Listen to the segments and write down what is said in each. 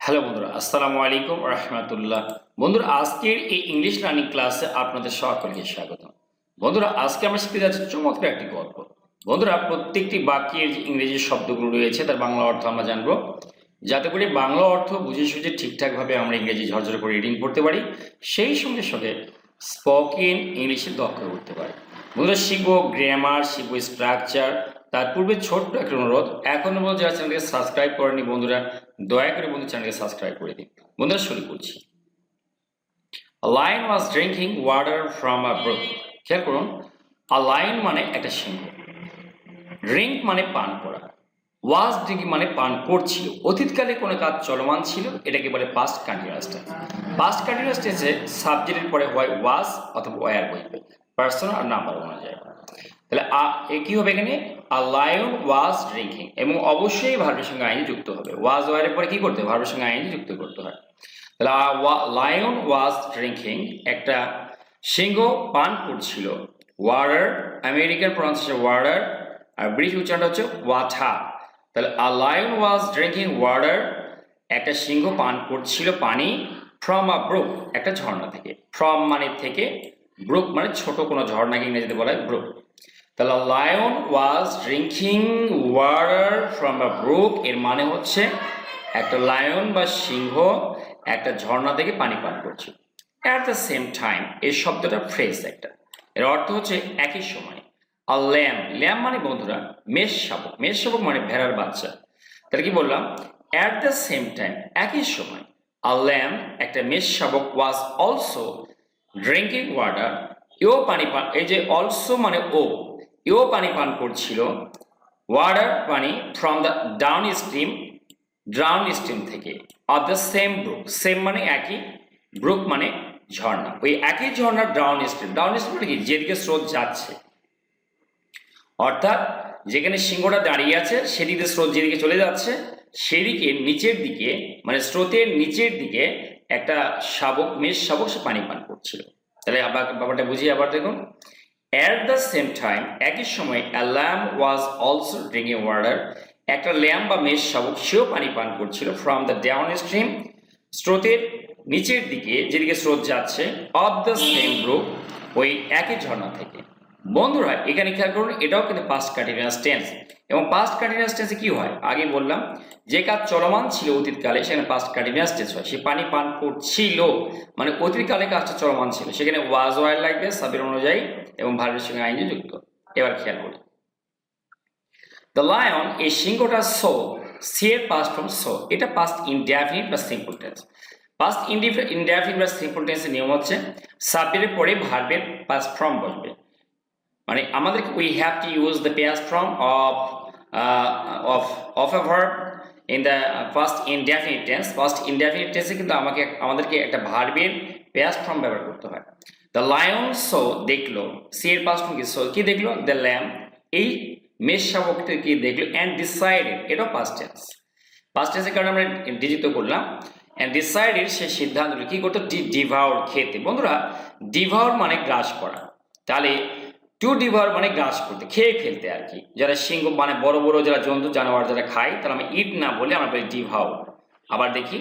Hello বন্ধুরা, আসসালামু আলাইকুম রহমতুল্লাহ। বন্ধুরা, আজকের এই ইংলিশ লার্নিং ক্লাসে আপনাদের সকলকে স্বাগত। বন্ধুরা, আজকে আমরা শিখতে যাচ্ছি চমৎকার একটি গল্প। বন্ধুরা, প্রত্যেকটি বাক্যের যে ইংরেজি শব্দগুলো রয়েছে তার বাংলা অর্থ আমরা জানবো, যাতে করে বাংলা অর্থ বুঝে সুঝে ঠিকঠাকভাবে আমরা ইংরেজি ঝরঝর করে রিডিং করতে পারি, সেই সঙ্গে সঙ্গে স্পোকেন ইংলিশে দক্ষ করতে পারি। বন্ধুরা, শিখবো গ্রামার, শিখবো স্ট্রাকচার। তার পূর্বে ছোট্ট একটা অনুরোধ, এখনো পর্যন্ত যারা চ্যানেলকে সাবস্ক্রাইব করেনি বন্ধুরা, দয়া করে বন্ধু চ্যানেলকে সাবস্ক্রাইব করে দিন। বন্ধুরা, শুরু করছি। A lion was drinking water from a brook. খেয়াল করুন, a lion মানে একটা সিংহ, ড্রিঙ্ক মানে পান করা, ওয়াজ ড্রিঙ্কিং মানে পান করছিল। অতীতকালে কোনো কাজ চলমান ছিল, এটাকে বলে past continuous tense. Past continuous টেন্সে সাবজেক্টের পরে হয় ওয়াজ অথবা ওয়্যার বসবে, পার্সন আর নাম্বার অনুযায়ী। তাহলে কি হবে এখানে? আ লায়ন ওয়াজ ড্রিঙ্কিং, এবং অবশ্যই ভার্বের সঙ্গে আইনি যুক্ত হবে। ওয়াজ ওয়ারের পরে কি করতে হবে? ভার্বের সঙ্গে আইনি যুক্ত করতে হয়। তাহলে লায়ন ওয়াজ ড্রিঙ্কিং, একটা সিংহ পান করছিল। ওয়াটার, আমেরিকান প্রনাউন্সিয়েশন ওয়াটার, আর ব্রিটিশ উচ্চারণ হচ্ছে ওয়াটার। তাহলে আ লায়ন ওয়াজ ড্রিঙ্কিং ওয়াটার, একটা সিংহ পান করছিল পানি, ফ্রম আ ব্রুক, একটা ঝর্ণা থেকে। ফ্রম মানে থেকে, ব্রুক মানে ছোট কোনো ঝর্ণাকে ইংরেজিতে বলা হয় ব্রুক। তাহলে lion was drinking water from a brook, এর মানে হচ্ছে একটা লায়ন বা সিংহ একটা ঝর্ণা থেকে পানি পান করছে। অ্যাট দ্য সেম টাইম, এই শব্দটা ফ্রেজ একটা, এর অর্থ হচ্ছে একই সময়। আর ল্যাম, ল্যাম মানে বন্ধুরা মেষ শাবক, মেষ শাবক মানে ভেড়ার বাচ্চা। তাহলে কি বললাম? অ্যাট দ্য সেম টাইম, একই সময়। আর ল্যাম, একটা মেষ শাবক, ওয়াজ অলসো ড্রিঙ্কিং ওয়াটার, এও পানি পান, এই যে অলসো মানে ও, এও পানি পান করছিল। ওয়াটার পানি, from the downstream, downstream থেকে। Of the same brook, same মানে একই, ব্রুক মানে ঝর্ণা, ওই একই ঝর্ণার ডাউন স্ট্রিম। ডাউন স্ট্রিম মানে কি? যেদিকে স্রোত যাচ্ছে, অর্থাৎ যেখানে সিংহটা দাঁড়িয়ে আছে সেদিকে স্রোত যেদিকে চলে যাচ্ছে, সেদিকে নিচের দিকে, মানে স্রোতের নিচের দিকে একটা শাবক, মেষ শাবক, সে পানি পান করছিল। তাহলে আবার ব্যাপারটা বুঝি, আবার দেখুন। অ্যাট দ্য সেম টাইম, একই সময়, a lamb was also drinking water, একটা ল্যাম্ব বা মেষ শাবক, সেও পানি পান করছিল। ফ্রম দ্য ডাউন স্ট্রিম, স্রোতের নিচের দিকে যেদিকে স্রোত যাচ্ছে। অফ দ্য সেম ব্রুক, ওই একই ঝর্ণা থেকে। বন্ধুরা, এখানে খেয়াল করুন, এটাও কিন্তু পাস্ট কন্টিনিউয়াস টেন্স। এবং পাস্ট কন্টিনিউয়াস টেন্সে কি হয়? আগে বললাম, যে কাজ চলমান ছিল অতীতকালে, সেখানে পাস্ট কন্টিনিউয়াস টেন্স হয়। সে পানি পান করছিল, মানে অতীতকালে কাজটা চলমান ছিল, সেখানে ওয়াজ ওয়ার লাগবে সাবের অনুযায়ী, এবং ভার্বের সঙ্গে আইনজি যুক্ত। এবার খেয়াল করি, দ্য লায়ন, এই সিংহটা, সো, সি এর পাস্ট ফর্ম সো, এটা পাস্ট ইনডেফিনিট বা সিম্পল টেন্স। পাস্ট ইনডেফিনিট বা সিম্পল টেন্সের নিয়ম হচ্ছে সাবজেক্টের পরে ভার্বের পাস্ট ফর্ম বসবে। মানে আমাদেরকে we have to use the past form of a verb in the first indefinite tense. First indefinite টেন্সে কিন্তু আমাদেরকে একটা ভার্বের পাস্ট ফর্ম ব্যবহার করতে হয়। দ্য লায়ন সো, দেখলো, সি এর পাস্ট ফর্ম কি? সো, কি দেখলো? দ্য ল্যাম্ব, এই মেষ শাবকটি কি দেখলো? অ্যান্ড ডিসাইডেড, এটাও পাস্ট টেন্স। পাস্ট টেন্সের কারণে আমরা ডিজিট করলাম। অ্যান্ড ডিসাইডেড, সে সিদ্ধান্ত নিল কি করতো? ডিভাউর, খেতে। বন্ধুরা, ডিভাউর মানে গ্রাস করা। তাহলে টু ডিভার মানে গ্রাস করতে, খেয়ে ফেলতে আর কি। যারা সিংহ মানে বড় বড় যারা জন্তু জানোয়ার যারা খায়, তারা আমরা ইট না বলে আমরা বলি ডিভাউর। আবার দেখি,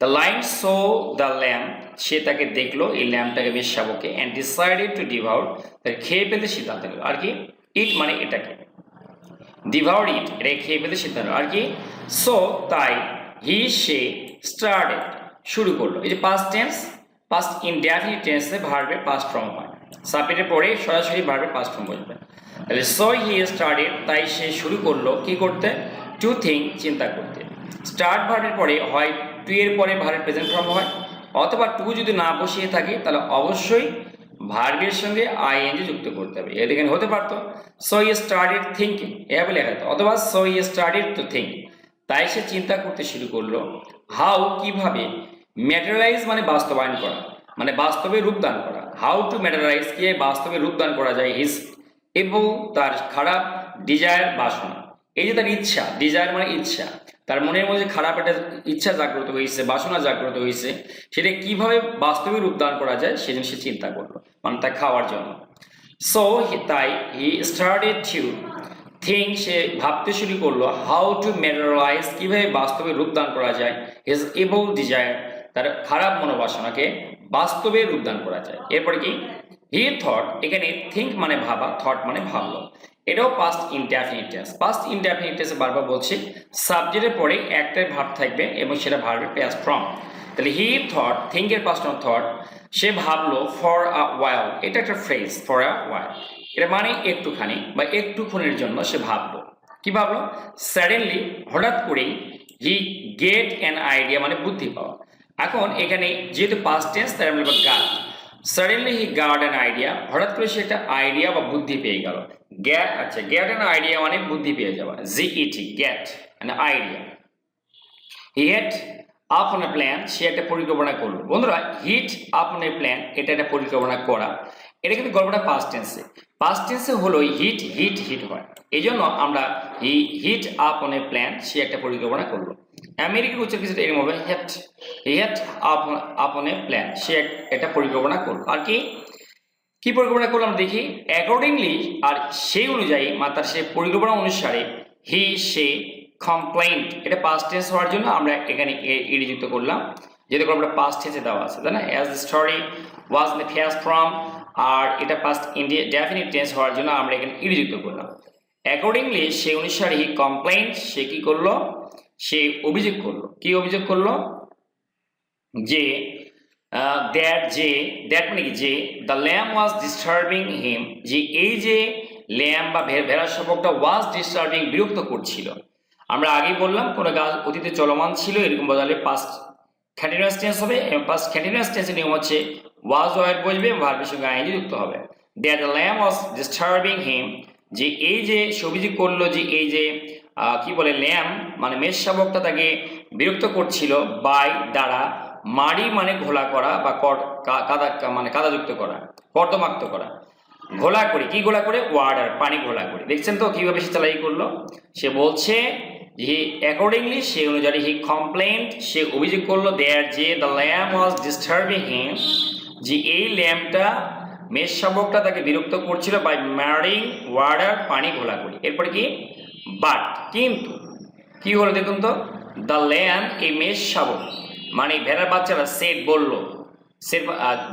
the lion saw the lamb, সে তাকে দেখলো, এই ল্যাম্বটাকে, বেশ শাবককে। অ্যান্ড ডিসাইডেড টু ডিভাউর, তাকে খেয়ে ফেলতে সিদ্ধান্ত নিল। আর কি? ইট মানে এটাকে, ডিভাউর ইট, এটা খেয়ে ফেলতে সিদ্ধান্ত আর কি। সো, তাই, হি, সে, স্টার্টেড, শুরু করলো। এই যে পাস্ট টেন্স, পাস্ট ইনডেফিনিট টেন্সে ভার্বের পাস্ট ফর্ম হয়, সাবজেক্টের পরে সরাসরি ভার্বের পাস্ট ফর্ম বসবে। তাহলে সো হি স্টার্টেড, তাই সে শুরু করলো কি করতে? টু থিঙ্ক, চিন্তা করতে। স্টার্ট ভার্বের পরে হয় টু এর পরে ভার্বের প্রেজেন্ট ফর্ম হয়, অথবা টু যদি না বসিয়ে থাকে তাহলে অবশ্যই ভার্বের সঙ্গে আইএনজি যুক্ত করতে হবে। এখানে হতে পারতো সো হি স্টার্টেড থিঙ্কিং, এভাবে লেখা হতো, অথবা so he started to think, তাই সে চিন্তা করতে শুরু করলো। হাউ, কিভাবে, ম্যাটেরিয়ালাইজ মানে বাস্তবায়ন করা, মানে বাস্তবে রূপদান করা। হাউ টু ম্যাটেরিয়ালাইজ, কে বাস্তবে রূপদান করা যায়, হিজ, এবং তার খারাপ, ডিজায়ার, বাসনা। এই যে তার ইচ্ছা, ডিজায়ার মানে ইচ্ছা, তার মনের মধ্যে খারাপ একটা ইচ্ছা জাগ্রত হয়েছে, বাসনা জাগ্রত হয়েছে, সেটা কিভাবে বাস্তবে রূপদান করা যায় সেজন্য সে চিন্তা করলো, মানে তা খাওয়ার জন্য। সো, তাই, হি স্টার্টেড টু, থিঙ্ক সে ভাবতে শুরু করলো হাউ টু ম্যাটেরিয়ালাইজ কিভাবে বাস্তবে রূপদান করা যায় হিজ ইভিল ডিজায়ার তার খারাপ মনোবাসনাকে বাস্তবে রূপদান করা যায়। এরপরে কি হি থট, এখানে থিঙ্ক মানে ভাবা, থট মানে ভাবলো, এটাও past indefinite tense. Past indefinite টেন্সে বারবার বলছি সাবজেক্টের পরে একটাই ভার্ব থাকবে এবং সেটা ভার্বের পাস্ট ফর্ম। তাহলে হি থট, থিঙ্কের পাস্ট ফর্ম থট, সে ভাবলো ফর আ ওয়াইল, এটা একটা ফ্রেজ ফর আ ওয়াইল, এটা মানে একটুখানি বা একটুক্ষণের জন্য সে ভাবলো। কি ভাবলো? সাডেনলি, হঠাৎ করেই, হি গেট অ্যান আইডিয়া মানে বুদ্ধি পাওয়া। এখন এখানে যেহেতু পাস্ট টেন্স তাই আমরা বলবো got. Suddenly he got an idea, হঠাৎ করে সে একটা আইডিয়া বা বুদ্ধি পেয়ে গেল। গ্যাট, আচ্ছা গ্যাট অ্যান আইডিয়া মানে বুদ্ধি পেয়ে যাওয়া, G E T got an idea. He had upon a plan, সে একটা পরিকল্পনা করলো। বন্ধুরা হিট আপন এ প্ল্যান এটা একটা পরিকল্পনা করা, এটা কিন্তু গল্পটা পাস্ট টেন্সে। পাস্ট টেন্সে হলো হিট হিট হিট হয়, এই জন্য আমরা হি হিট আপন এ প্ল্যান, সে একটা পরিকল্পনা করলো। আমেরিকার উচ্চারণ কিছুটা এরকম হবে hat, he had upon a plan, সে একটা পরিকল্পনা করলো। আর কি কি পরিকল্পনা করলাম দেখি, অ্যাকর্ডিংলি, আর সেই অনুযায়ী তার সে পরিকল্পনা অনুসারে হি সে কমপ্লেইন্ট, এটা পাস্ট টেন্স হওয়ার জন্য আমরা এখানে ইডি যুক্ত করলাম, যেহেতু আমরা পাস্ট টেন্সে দেওয়া আছে তাই না, as the story was in the first form, আর এটা পাস্ট ইনডেফিনিট টেন্স হওয়ার জন্য আমরা এখানে ইডি যুক্ত করলাম। অ্যাকর্ডিংলি সে অনুসারে হি কমপ্লেইন্ট, সে কি করলো, সে অভিযোগ করলো। কি অভিযোগ করলো? যে দ্যাট মানে কি, যে the lamb was disturbing him, যে এই যে ল্যাম বা ভেড়ার শাবকটা ওয়াজ ডিস্টার্বিং বিরক্ত করছিল। আমরা আগেই বললাম কোন কাজ অতীতে চলমান ছিল এরকম বোঝালে পাস্ট কন্টিনিউয়াস টেন্স হবে, এবং পাস্ট কন্টিনিউয়াস টেন্সের নিয়ম হচ্ছে ওয়াজ ওয়ার বসবে, ভার্বের সঙ্গে আইএনজি যুক্ত হবে। That the lamb was disturbing him, যে এই যে সে অভিযোগ করলো যে এই যে কি বলে ল্যাম মানে মেষ শাবকটা তাকে বিরক্ত করছিল, বাই দ্বারা, মাড়ি মানে ঘোলা করা বা কাদা মানে কাদাযুক্ত করা, কর্দমাক্ত করা, ঘোলা করে, কি ঘোলা করে, ওয়াটার পানি ঘোলা করে। দেখছেন তো কিভাবে সে চালাই করলো। সে বলছে হি অ্যাকর্ডিংলি সে অনুযায়ী হি কমপ্লেন্ট, সে অভিযোগ করলো দ্যাট যে the lamb was disturbing him, যে এই ল্যাম্পটা মেষ শাবকটা তাকে বিরক্ত করছিল বাই মারিং ওয়াটার পানি ঘোলা করে। এরপরে কি, বাট কিন্তু কি হলো দেখুন তো, দ্য ল্যাম এই মেষ শাবক মানে ভেড়ার বাচ্চারা সেট বলল,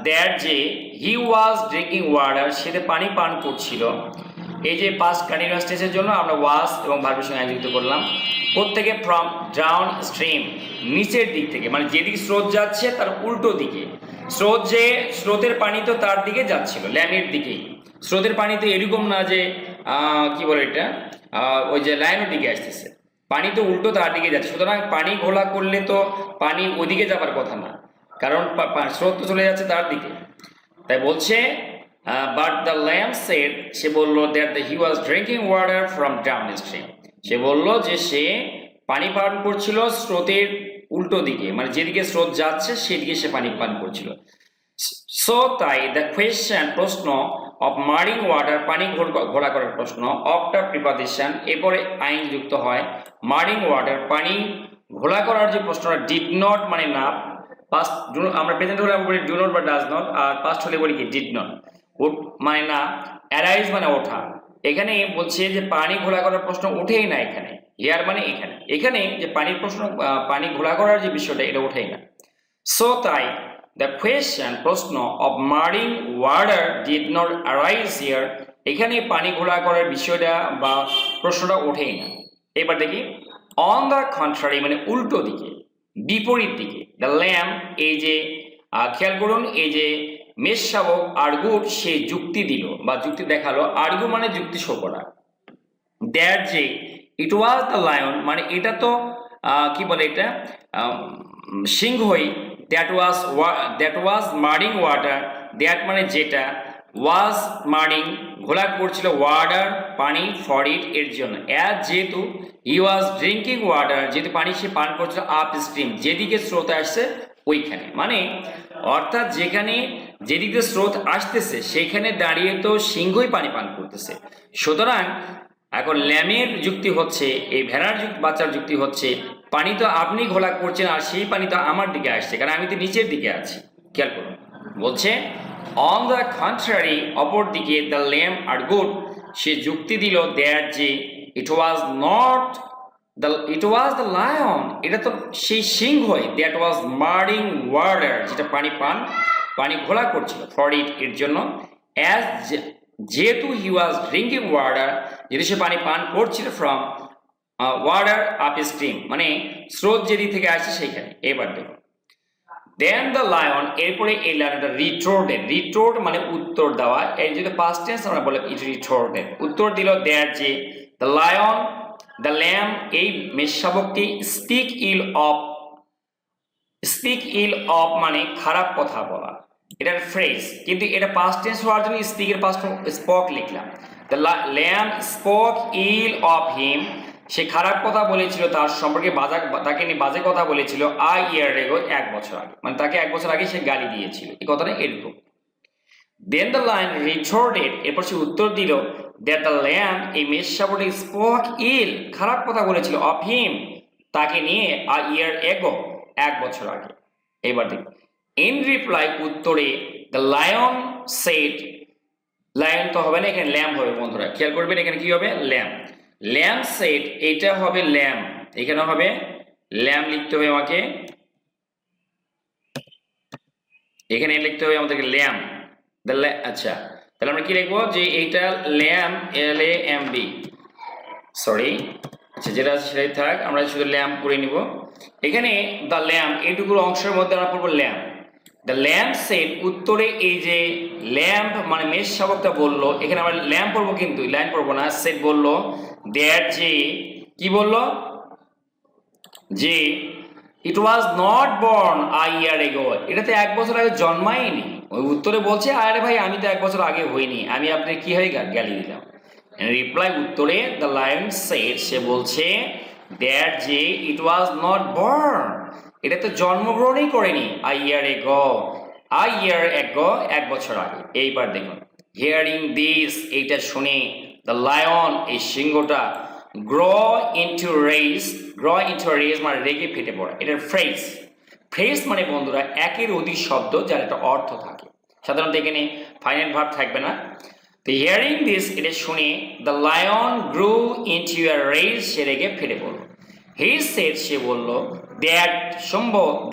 দ্যাট যে হি ওয়াজ ড্রিঙ্কিং ওয়াটার, সে পানি পান করছিল। এই যে পাস্ট কন্টিনিউয়াস টেন্সের জন্য আমরা ওয়াজ এবং ভার্বের সঙ্গে যুক্ত করলাম। প্রত্যেকে ফ্রম ডাউন স্ট্রিম, নিচের দিক থেকে, মানে যেদিকে স্রোত যাচ্ছে তার উল্টো দিকে। স্রোত যে স্রোতের পানি তো তার দিকে যাচ্ছিল, ল্যামের দিকেই। স্রোতের পানি তো এরকম না যে কি বলে এটা ওই যে লাইনের দিকে আসতেছে, পানি তো উল্টো তার দিকে যাচ্ছে। সুতরাং পানি ঘোলা করলে তো পানি ওদিকে যাবার কথা না, কারণ স্রোত তো চলে যাচ্ছে তার দিকে। তাই বলছে বাট দ্য ল্যাম্প সেড, সে বললো that he was drinking water from downstream, সে বললো যে সে পানি পান করছিল স্রোতের উল্টো দিকে, মানে যেদিকে স্রোত যাচ্ছে সেদিকে সে পানি পান করছিল। সো তাই দ্য কোয়েশ্চেন প্রশ্ন অফ মারিং ওয়াটার পানি ঘোলা করার প্রশ্ন, অফটা প্রিপোজিশন এরপরে আইন যুক্ত হয়, মারিং ওয়াটার পানি ঘোলা করার যে প্রশ্নটা, ডিড নট মানে না, পাস্ট আমরা প্রেজেন্ট হলে আমরা বলি ডু নট বা ডাজ নট, আর পাস্ট হলে বলি কি ডিড নট, মানে না, অ্যারাইজ মানে ওঠা। এখানে বলছে যে পানি ঘোলা করার প্রশ্ন উঠেই না এখানে, হিয়ার মানে এখানে, এখানে যে পানির প্রশ্ন পানি ঘোলা করার যে বিষয়টা এটা উঠেই না। সো তাই দ্য কোয়েশ্চেন প্রশ্ন of muddying water did not arise here, এখানে পানি ঘোলা করার বিষয়টা বা প্রশ্নটা ওঠেই না। এবার দেখি অন দ্য কন্ট্রারি মানে উল্টো দিকে, বিপরীত দিকে, দ্য ল্যাম্প এই যে খেয়াল করুন, এই যে মেষ শাবক আর্গুড সে যুক্তি দিল বা যুক্তি দেখালো, আর্গু মানে যুক্তি শো করা, দ্যাট যে ইট ওয়াজ দ্য লায়ন মানে এটা তো কি বলে এটা সিংহই, দ্যাট ওয়াজ মারিং ওয়াটার, দ্যাট মানে যেটা, ওয়াজ মারিং ঘোলা করছিল, ওয়াটার পানি, ফর ইট এর জন্য, অ্যাজ যেহেতু, হি ওয়াজ ড্রিঙ্কিং ওয়াটার যেহেতু পানি সে পান করছিল, আপ স্ট্রিম যেদিকে স্রোত আসছে ওইখানে, মানে অর্থাৎ যেখানে যেদিকে স্রোত আসতেছে সেইখানে দাঁড়িয়ে তো সিংহই পানি পান করতেছে। সুতরাং এখন ল্যামের যুক্তি হচ্ছে, এই ভেড়ার বাচ্চার যুক্তি হচ্ছে, পানি তো আপনি ঘোলা করছেন আর সেই পানি তো আমার দিকে আসছে, কারণ আমি তো নিচের দিকে আছি। খেয়াল করুন বলছে অন দ্য কন্ট্রারি অপর দিকে, দ্য ল্যাম্প আর্গুড সে যুক্তি দিল, দ্যাট যে it was not it was the lion, এটা তো সেই সিংহই, দ্যাট ওয়াজ মার্ডিং ওয়াটার, যেটা পানি ঘোলা করছিল, ফর এর জন্য, অ্যাজ যেহেতু হি ওয়াজ ড্রিঙ্কিং ওয়াটার, যেহেতু সে পানি পান করছিল, ফ্রম ওয়াটার আপ স্ট্রিম, মানে স্রোত যেদিক থেকে আসছে সেইখানে। এবার দেখো, দেন দ্য লায়ন, এরপরে এই লায়নটা রিটোর্ড মানে উত্তর দেওয়া, এর যদি পাস্ট টেন্স আমরা বলি ইট রিটোর্ডেড, উত্তর দিল দ্যাট যে দ্য লায়ন দ্য ল্যাম্ব, এই মেষশাবকটি স্পিক ইল অফ মানে খারাপ কথা বলা, এটার ফ্রেজ, কিন্তু এটা পাস্ট টেন্স হওয়ার জন্য স্পিকের পাস্ট স্পক লিখলাম। The lamb spoke ill of him, সে খারাপ কথা বলেছিল তার সম্পর্কে, তাকে নিয়ে বাজে কথা বলেছিল, আ ইয়ার এগো, 1 বছর আগে, মানে তাকে 1 বছর আগে সে গালি দিয়েছিল, এই কথাটা এরকম। দেন দ্য লায়ন রিটোর্ডেড, এরপর সে উত্তর দিল দ্যাট দ্য ল্যাম্ব, এই মেষশাবকটি স্পোক ইল, খারাপ কথা বলেছিল, অফ হিম, তাকে নিয়ে, আ ইয়ার এগো, 1 বছর আগে। এবার দেখুন, ইন রিপ্লাই, উত্তরে, দ্য লায়ন সেড, লায়ন তো হবে না, এখানে ল্যাম্ব হবে বন্ধুরা, খেয়াল করবেন এখানে কি হবে, ল্যাম্ব সেড, এটা হবে ল্যাম্ব, এখানে হবে ল্যাম্ব লিখতে হবে আমাকে, এখানে লিখতে হবে আমাদেরকে ল্যাম্ব, আচ্ছা, তাহলে আমরা কি লিখবো, যে এইটা ল্যাম্ব, LAMB, সরি, আচ্ছা যেটা আছে সেটাই থাক, আমরা শুধু ল্যাম্ব করে নিব। এখানে দ্য ল্যাম্ব, এইটুকুর অংশের মধ্যে আমরা পড়বো ল্যাম্ব। দ্য ল্যাম্ব সেড, উত্তরে এই যে ল্যাম্ব মানে মেষশাবকটা বললো, এখানে আমরা ল্যাম্ব পড়বো কিন্তু লাইন পড়বো না, সেড বললো দ্যাট, যে কি বললো, যে ইট ওয়াজ নট বর্ন আ ইয়ার এগো, এটা তো 1 বছর আগে জন্মায়নি। ওই উত্তরে বলছে, আরে ভাই আমি তো 1 বছর আগে হইনি, আমি আপনার কি হয়ে গালি দিলাম। রিপ্লাই, উত্তরে, দ্য লায়ন সেড, সে বলছে দ্যাট, যে ইট ওয়াজ নট বর্ন, এটা তো জন্মগ্রহণই করেনি, আ ইয়ার এগো, 1 বছর আগে। এইবার দেখুন, হিয়ারিং দিস, এইটা শুনে, দ্য লায়ন, এই সিংহটা, গ্র ইনটু রেজ মানে রেগে ফেটে পড়া, এটার ফ্রেজ মানে বন্ধুরা একের অধিক শব্দ যার একটা অর্থ থাকে, সাধারণত এখানে ফাইনাল ভার্ব থাকবে না। তো হিয়ারিং দিস, এটা শুনে, the lion grew into a rage, সে রেগে ফেটে পড়ল। হি সেড, সে বলল দ্যাট,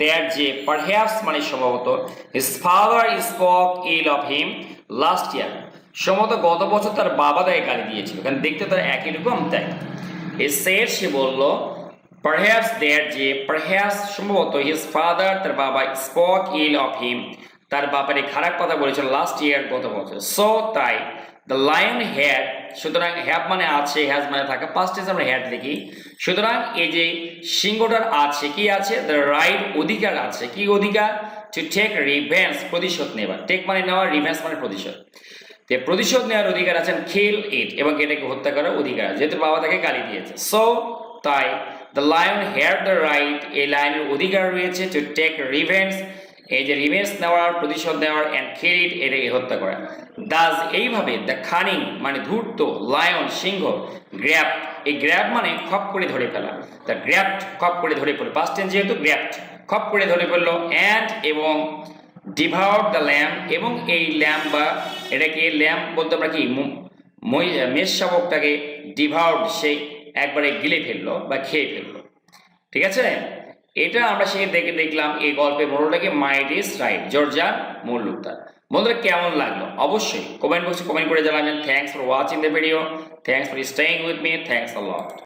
দ্যাট, যে পারহ্যাপস মানে সম্ভবত, his father spoke ill of him last year, সম্ভবত গত বছর তার বাবা তাকে গালি দিয়েছিল, কারণ দেখতে তার একই রকম, তাই হি সেড, সে বলল পারহ্যাপস দ্যাট, যে পারহ্যাপস সম্ভবত, হিজ ফাদার, তার বাবা, স্পোক ইল অফ হিম, তার ব্যাপারে খারাপ কথা বলেছিল, লাস্ট ইয়ার, গত বছর। সো তাই, দ্য লায়ন হ্যাড, সুতরাং হ্যাভ মানে আছে, হ্যাজ মানে থাকে, পাস্ট টেন্স আমরা হ্যাড দেখি, সুতরাং এই যে সিংহটার আছে, কি আছে, দ্য রাইট, অধিকার আছে, কি অধিকার, টু টেক রিভেঞ্জ, প্রতিশোধ নেওয়া, টেক মানে নেওয়া, রিভেঞ্জ মানে প্রতিশোধ, প্রতিশোধ নেওয়ার অধিকার আছেন, কিল ইট, এবং এটাকে হত্যা করার অধিকার, যেহেতু বাবা তাকে গালি দিয়েছে। সো তাই, the lion had the right, এই লায়নের অধিকার রয়েছে, টু টেক রিভেঞ্জ, এই যে রিভেঞ্জ নেওয়ার, প্রতিশোধ নেওয়ার, অ্যান্ড কিল ইট, এটাকে হত্যা করা। দাস, এইভাবে, দ্য খানিং মানে ধূর্ত, লায়ন সিংহ, গ্র্যাপ, এই গ্র্যাপ মানে খপ করে ধরে ফেলা, দ্য গ্র্যাপ্ট, খপ করে ধরে ফেলো, পাস্ট টেন্স যেহেতু, গ্র্যাপ্ট, খপ করে ধরে ফেললো, অ্যান্ড এবং ডিভাউড দ্য ল্যাম্ব, এবং এই ল্যাম্ব বা এটাকে ল্যাম্ব বলতে আমরা কি, মেষশাবকটাকে ডিভাউড, সে একবারে গিলে ফেললো বা খেয়ে ফেললো। ঠিক আছে, এটা আমরা সে দেখলাম এই গল্পের মোড়লটাকে, মাইট ইজ রাইট, জর্জার মুরলুকদার। বন্ধুরা কেমন লাগলো অবশ্যই কমেন্ট বক্সে কমেন্ট করে জানাবেন। Thanks for watching the video, thanks for staying with me, thanks a lot.